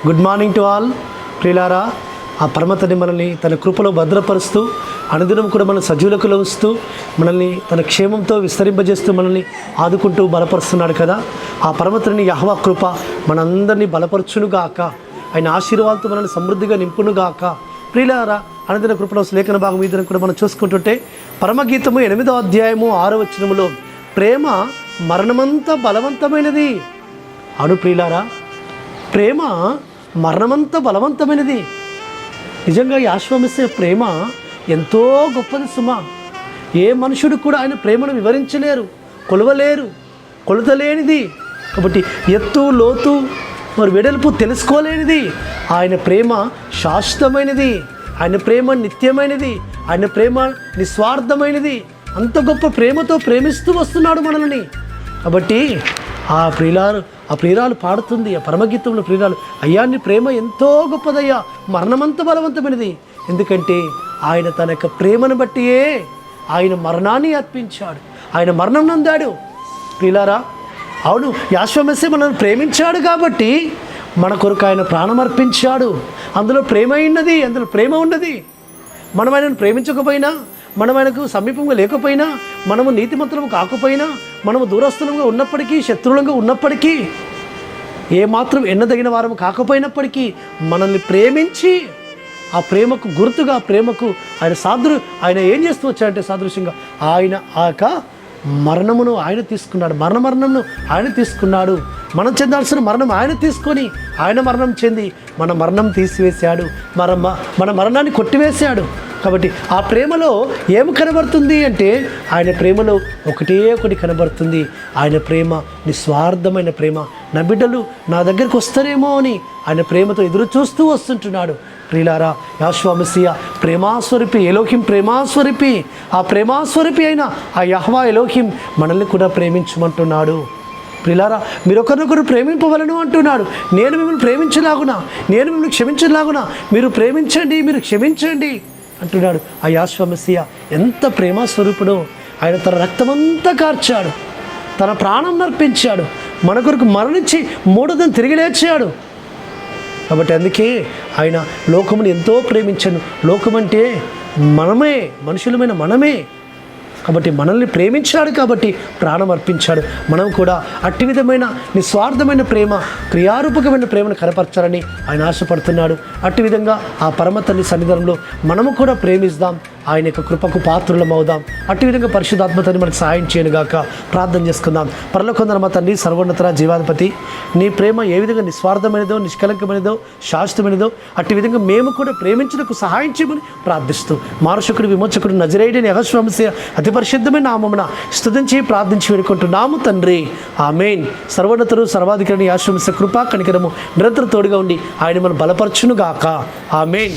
Good morning to all. ప్రియులారా, ఆ పరమతని మనల్ని తన కృపలో భద్రపరుస్తూ అనుదినం కూడా మన సజీవులకు ఉంచుతూ మనల్ని తన క్షేమంతో విస్తరింపజేస్తూ మనల్ని ఆదుకుంటూ బలపరుస్తున్నాడు కదా. ఆ పరమతని యెహోవా కృప మనందరినీ బలపరచునుగాక. ఆయన ఆశీర్వాదాలతో మనల్ని సమృద్ధిగా నింపునుగాక. ప్రియులారా, అనుదిన కృపలో లేఖన భాగం ఈ దినం కూడా మనం చూసుకుంటుంటే పరమగీతము 8వ అధ్యాయము 6వ వచనములో ప్రేమ మరణమంత బలవంతమైనది. అను ప్రియులారా, ప్రేమ మరణమంత బలవంతమైనది. నిజంగా ఈ ఆశ్వమిస్తే ప్రేమ ఎంతో గొప్పది సుమా. ఏ మనుషుడు కూడా ఆయన ప్రేమను వివరించలేరు, కొలవలేరు, కొలతలేనిది. కాబట్టి ఎత్తు లోతు మరి వెడల్పు తెలుసుకోలేనిది. ఆయన ప్రేమ శాశ్వతమైనది, ఆయన ప్రేమ నిత్యమైనది, ఆయన ప్రేమ నిస్వార్థమైనది. అంత గొప్ప ప్రేమతో ప్రేమిస్తూ వస్తున్నాడు మనల్ని. కాబట్టి ఆ ప్రియురాలు పాడుతుంది, ఆ పరమగీతంలో ప్రియురాలు, అయ్యా నీ ప్రేమ ఎంతో గొప్పదయ్యా, మరణమంత బలవంతమైనది. ఎందుకంటే ఆయన తన యొక్క ప్రేమను బట్టియే ఆయన మరణాన్ని అర్పించాడు, ఆయన మరణం నందాడు. ప్రియులారా, అవును, యాశ్వమెస్సే మనల్ని ప్రేమించాడు కాబట్టి మన కొరకు ఆయన ప్రాణం అర్పించాడు. అందులో ప్రేమ ఉన్నది, అందులో ప్రేమ ఉన్నది. మనం ఆయనను ప్రేమించకపోయినా, మనం ఆయనకు సమీపంగా లేకపోయినా, మనము నీతిమంతులము కాకపోయినా, మనము దూరస్థులంగా ఉన్నప్పటికీ, శత్రువులంగా ఉన్నప్పటికీ, ఏమాత్రం ఎన్నదగిన వారము కాకపోయినప్పటికీ మనల్ని ప్రేమించి ఆ ప్రేమకు గుర్తుగా, ప్రేమకు ఆయన ఏం చేస్తూ వచ్చాడంటే సాదృశ్యంగా ఆయన ఆ యొక్క మరణమును ఆయన తీసుకున్నాడు, మరణమును ఆయన తీసుకున్నాడు. మనం చెందాల్సిన మరణం ఆయన తీసుకొని ఆయన మరణం చెంది మన మరణం తీసివేశాడు, మన మరణాన్ని కొట్టివేశాడు. కాబట్టి ఆ ప్రేమలో ఏమి కనబడుతుంది అంటే ఆయన ప్రేమలో ఒకటే ఒకటి కనబడుతుంది. ఆయన ప్రేమ నిస్వార్థమైన ప్రేమ. నా బిడ్డలు నా దగ్గరికి వస్తారేమో అని ఆయన ప్రేమతో ఎదురు చూస్తూ వస్తుంటున్నాడు. ప్రియులారా, యెహోవా మెస్సియా ప్రేమాస్వరూపి, ఎలోహిం ప్రేమాస్వరూపి, ఆ ప్రేమాస్వరూపి అయిన ఆ యెహోవా ఎలోహిం మనల్ని కూడా ప్రేమించమంటున్నాడు. ప్రియులారా, మీరు ఒకరినొకరు ప్రేమింపవలను అంటున్నాడు. నేను మిమ్మల్ని ప్రేమించలాగునా, నేను మిమ్మల్ని క్షమించలాగునా, మీరు ప్రేమించండి, మీరు క్షమించండి అంటున్నాడు. ఆ యెహోవా మెస్సియా ఎంత ప్రేమాస్వరూపుడో. ఆయన తన రక్తమంతా కార్చాడు, తన ప్రాణం అర్పించాడు, మన కొరకు మరణించి మూడో దినం తిరిగి లేచాడు. కాబట్టి అందుకే ఆయన లోకమును ఎంతో ప్రేమించాడు. లోకమంటే మనమే, మనుషులమైన మనమే. కాబట్టి మనల్ని ప్రేమించాడు కాబట్టి ప్రాణం అర్పించాడు. మనం కూడా అట్టి విధమైన నిస్వార్థమైన ప్రేమ, క్రియారూపకమైన ప్రేమను కనపరచాలని ఆయన ఆశపడుతున్నాడు. అట్టి విధంగా ఆ పరమ తల్లి సన్నిధానంలో మనము కూడా ప్రేమిస్తాం, ఆయన యొక్క కృపకు పాత్రులం అవుదాం. అట్టి విధంగా పరిశుద్ధాత్మతని మనకు సహాయం చేయనుగాక. ప్రార్థన చేసుకుందాం. పరలోకందర మా తండ్రి, సర్వోన్నత జీవాధిపతి, నీ ప్రేమ ఏ విధంగా నిస్వార్థమైనదో, నిష్కలంకమైనదో, శాశ్వతమైనదో అట్టి విధంగా మేము కూడా ప్రేమించడానికి సహాయం చేయమని ప్రార్థిస్తూ మారశకుడు, విమోచకుడు, నజరేయుడైన యెహోవా మెస్సియా అతి పరిశుద్ధమైన నామమున స్తుతించి ప్రార్థించి వేడుకుంటున్నాము తండ్రి, ఆమేన్. సర్వోన్నతుడు, సర్వాధికారిని యెహోవా మెస్సియా కృపా కనికరము నిరంతరం తోడుగా ఉండి ఆయన మనం బలపరచునుగాక. ఆమేన్.